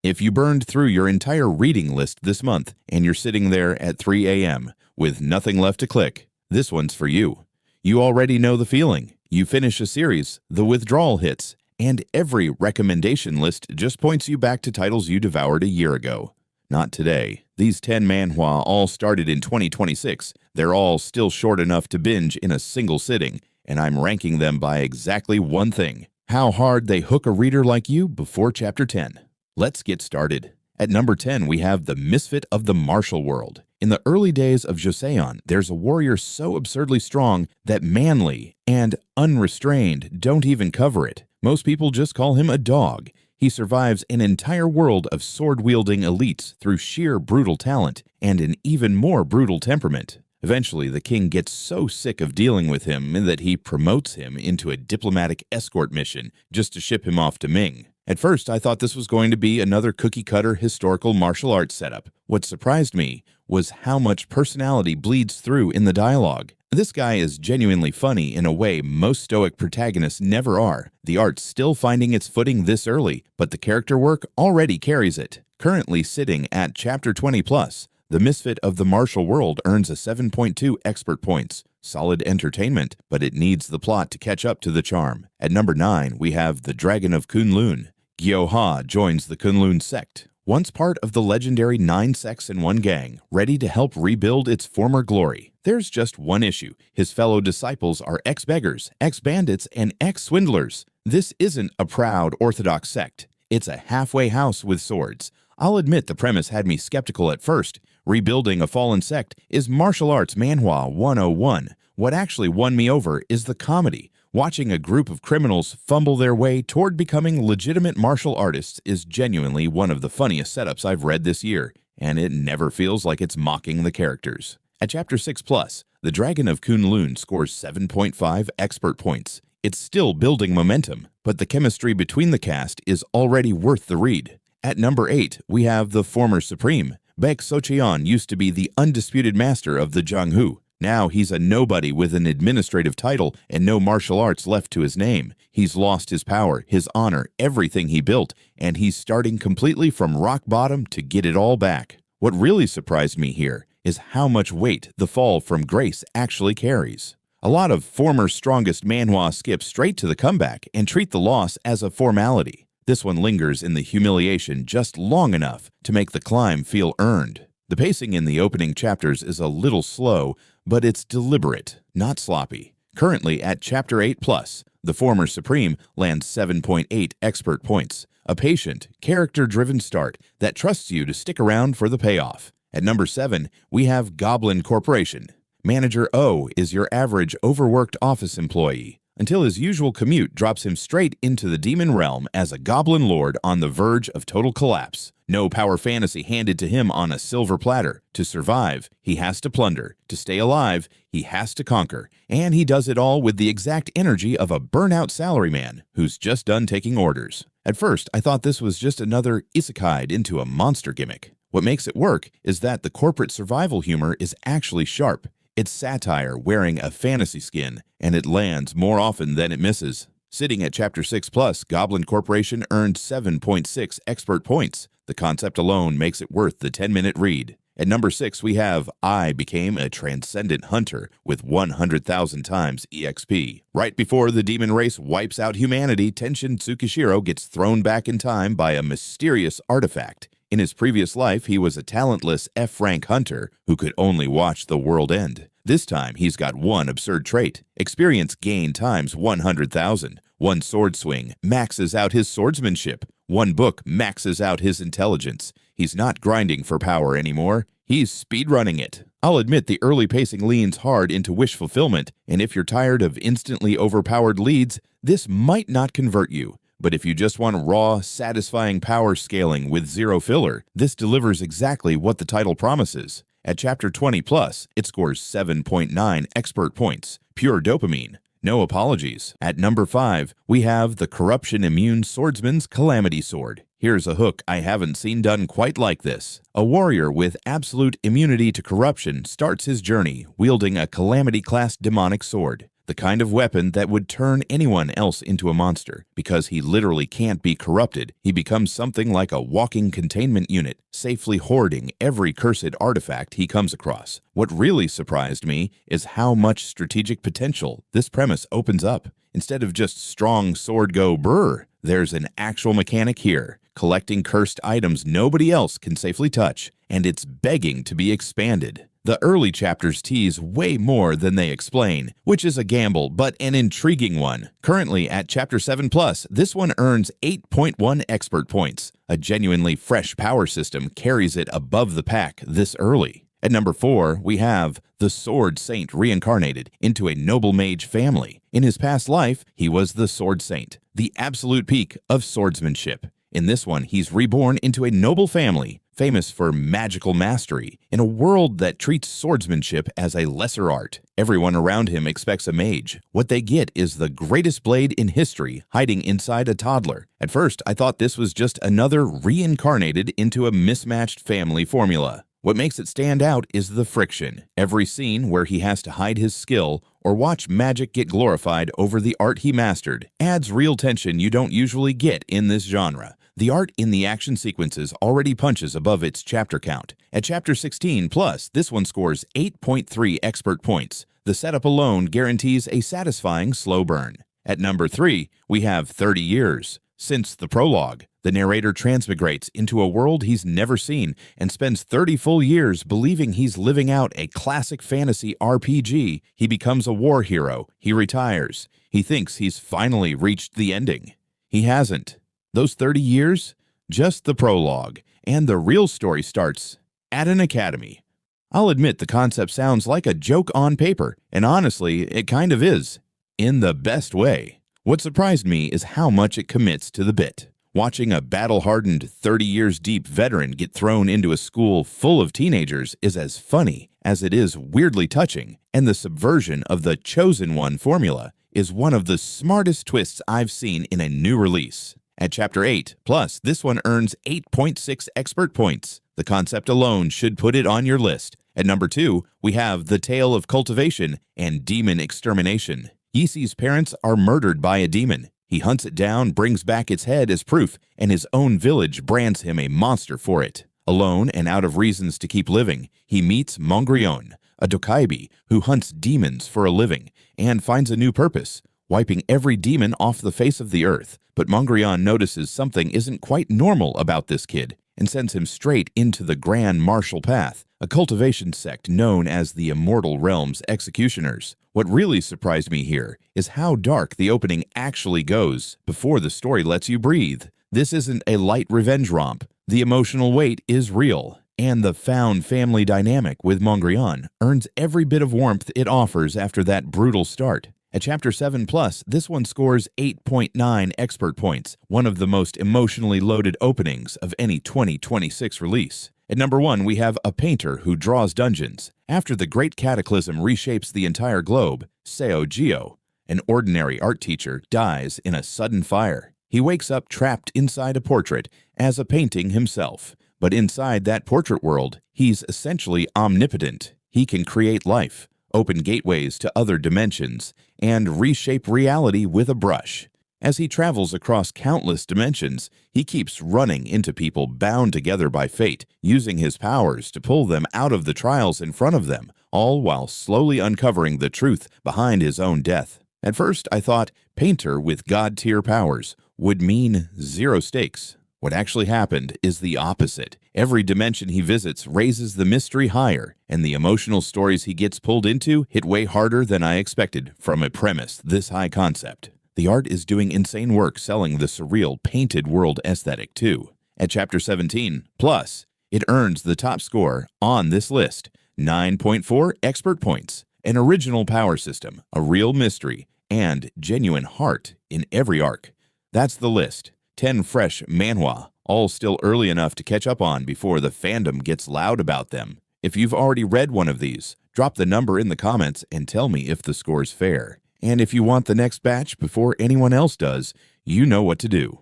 If you burned through your entire reading list this month and you're sitting there at 3 a.m. with nothing left to click, this one's for you. You already know the feeling. You finish a series, the withdrawal hits, and every recommendation list just points you back to titles you devoured a year ago. Not today. These 10 manhwa all started in 2026. They're all still short enough to binge in a single sitting, and I'm ranking them by exactly one thing: how hard they hook a reader like you before Chapter 10. Let's get started. At number 10, we have The Misfit of the Martial World. In the early days of Joseon, there's a warrior so absurdly strong that manly and unrestrained don't even cover it. Most people just call him a dog. He survives an entire world of sword-wielding elites through sheer brutal talent and an even more brutal temperament. Eventually, the king gets so sick of dealing with him that he promotes him into a diplomatic escort mission just to ship him off to Ming. At first, I thought this was going to be another cookie-cutter historical martial arts setup. What surprised me was how much personality bleeds through in the dialogue. This guy is genuinely funny in a way most stoic protagonists never are. The art's still finding its footing this early, but the character work already carries it. Currently sitting at Chapter 20+, The Misfit of the Martial World earns a 7.2 expert points. Solid entertainment, but it needs the plot to catch up to the charm. At number 9, we have The Dragon of Kunlun. Gyo-ha joins the Kunlun sect. Once part of the legendary 9 sects in one gang, ready to help rebuild its former glory. There's just one issue. His fellow disciples are ex-beggars, ex-bandits, and ex-swindlers. This isn't a proud orthodox sect. It's a halfway house with swords. I'll admit the premise had me skeptical at first. Rebuilding a fallen sect is martial arts manhwa 101. What actually won me over is the comedy. Watching a group of criminals fumble their way toward becoming legitimate martial artists is genuinely one of the funniest setups I've read this year, and it never feels like it's mocking the characters. At Chapter 6+, The Dragon of Kunlun scores 7.5 expert points. It's still building momentum, but the chemistry between the cast is already worth the read. At number 8, we have The Former Supreme. Baek Socheon used to be the undisputed master of the Janghu. Now he's a nobody with an administrative title and no martial arts left to his name. He's lost his power, his honor, everything he built, and he's starting completely from rock bottom to get it all back. What really surprised me here is how much weight the fall from grace actually carries. A lot of former strongest manhwa skip straight to the comeback and treat the loss as a formality. This one lingers in the humiliation just long enough to make the climb feel earned. The pacing in the opening chapters is a little slow, but it's deliberate, not sloppy. Currently at Chapter 8+, The Former Supreme lands 7.8 expert points. A patient, character-driven start that trusts you to stick around for the payoff. At number 7, we have Goblin Corporation. Manager O is your average overworked office employee, until his usual commute drops him straight into the demon realm as a goblin lord on the verge of total collapse. No power fantasy handed to him on a silver platter. To survive, he has to plunder. To stay alive, he has to conquer. And he does it all with the exact energy of a burnout salaryman who's just done taking orders. At first, I thought this was just another isekai'd into a monster gimmick. What makes it work is that the corporate survival humor is actually sharp. It's satire wearing a fantasy skin, and it lands more often than it misses. Sitting at Chapter 6+, Goblin Corporation earned 7.6 expert points. The concept alone makes it worth the 10-minute read. At number 6, we have I Became a Transcendent Hunter with 100,000 times EXP. Right before the demon race wipes out humanity, Tenshin Tsukishiro gets thrown back in time by a mysterious artifact. In his previous life, he was a talentless F-rank hunter who could only watch the world end. This time, he's got one absurd trait: experience gain times 100,000. One sword swing maxes out his swordsmanship. One book maxes out his intelligence. He's not grinding for power anymore. He's speedrunning it. I'll admit the early pacing leans hard into wish fulfillment, and if you're tired of instantly overpowered leads, this might not convert you. But if you just want raw, satisfying power scaling with zero filler, this delivers exactly what the title promises. At Chapter 20+, it scores 7.9 expert points. Pure dopamine. No apologies. At number 5, we have the corruption-immune swordsman's Calamity Sword. Here's a hook I haven't seen done quite like this. A warrior with absolute immunity to corruption starts his journey wielding a Calamity-class demonic sword. the kind of weapon that would turn anyone else into a monster. Because he literally can't be corrupted, he becomes something like a walking containment unit, safely hoarding every cursed artifact he comes across. What really surprised me is how much strategic potential this premise opens up. Instead of just strong sword go brr, there's an actual mechanic here, collecting cursed items nobody else can safely touch, and it's begging to be expanded. The early chapters tease way more than they explain, which is a gamble, but an intriguing one. Currently at Chapter 7+, this one earns 8.1 expert points. A genuinely fresh power system carries it above the pack this early. At number 4, we have the Sword Saint reincarnated into a noble mage family. In his past life, he was the Sword Saint, the absolute peak of swordsmanship. In this one, he's reborn into a noble family, famous for magical mastery, in a world that treats swordsmanship as a lesser art. Everyone around him expects a mage. What they get is the greatest blade in history hiding inside a toddler. At first, I thought this was just another reincarnated into a mismatched family formula. What makes it stand out is the friction. Every scene where he has to hide his skill or watch magic get glorified over the art he mastered adds real tension you don't usually get in this genre. The art in the action sequences already punches above its chapter count. At Chapter 16+, this one scores 8.3 expert points. The setup alone guarantees a satisfying slow burn. At number 3, we have 30 years. Since the prologue, the narrator transmigrates into a world he's never seen and spends 30 full years believing he's living out a classic fantasy RPG. He becomes a war hero. He retires. He thinks he's finally reached the ending. He hasn't. Those 30 years? Just the prologue, and the real story starts at an academy. I'll admit the concept sounds like a joke on paper, and honestly, it kind of is. In the best way. What surprised me is how much it commits to the bit. Watching a battle-hardened 30 years deep veteran get thrown into a school full of teenagers is as funny as it is weirdly touching, and the subversion of the Chosen One formula is one of the smartest twists I've seen in a new release. At Chapter 8+, this one earns 8.6 expert points. The concept alone should put it on your list. At number 2, we have The Tale of Cultivation and Demon Extermination. Yisi's parents are murdered by a demon. He hunts it down, brings back its head as proof, and his own village brands him a monster for it. Alone and out of reasons to keep living, he meets Mongrion, a dokaibi who hunts demons for a living, and finds a new purpose, wiping every demon off the face of the earth. But Mongrion notices something isn't quite normal about this kid and sends him straight into the Grand Martial Path, a cultivation sect known as the Immortal Realm's Executioners. What really surprised me here is how dark the opening actually goes before the story lets you breathe. This isn't a light revenge romp. The emotional weight is real, and the found family dynamic with Mongrion earns every bit of warmth it offers after that brutal start. At Chapter 7+, this one scores 8.9 expert points, one of the most emotionally loaded openings of any 2026 release. At number 1, we have a painter who draws dungeons. After the Great Cataclysm reshapes the entire globe, Seo Geo, an ordinary art teacher, dies in a sudden fire. He wakes up trapped inside a portrait as a painting himself. But inside that portrait world, he's essentially omnipotent. He can create life, open gateways to other dimensions, and reshape reality with a brush. As he travels across countless dimensions, he keeps running into people bound together by fate, using his powers to pull them out of the trials in front of them, all while slowly uncovering the truth behind his own death. At first, I thought painter with god-tier powers would mean zero stakes. What actually happened is the opposite. Every dimension he visits raises the mystery higher, and the emotional stories he gets pulled into hit way harder than I expected from a premise this high concept. The art is doing insane work selling the surreal painted world aesthetic too. At Chapter 17+, it earns the top score on this list, 9.4 expert points, an original power system, a real mystery, and genuine heart in every arc. That's the list. 10 fresh manhwa, all still early enough to catch up on before the fandom gets loud about them. If you've already read one of these, drop the number in the comments and tell me if the score's fair. And if you want the next batch before anyone else does, you know what to do.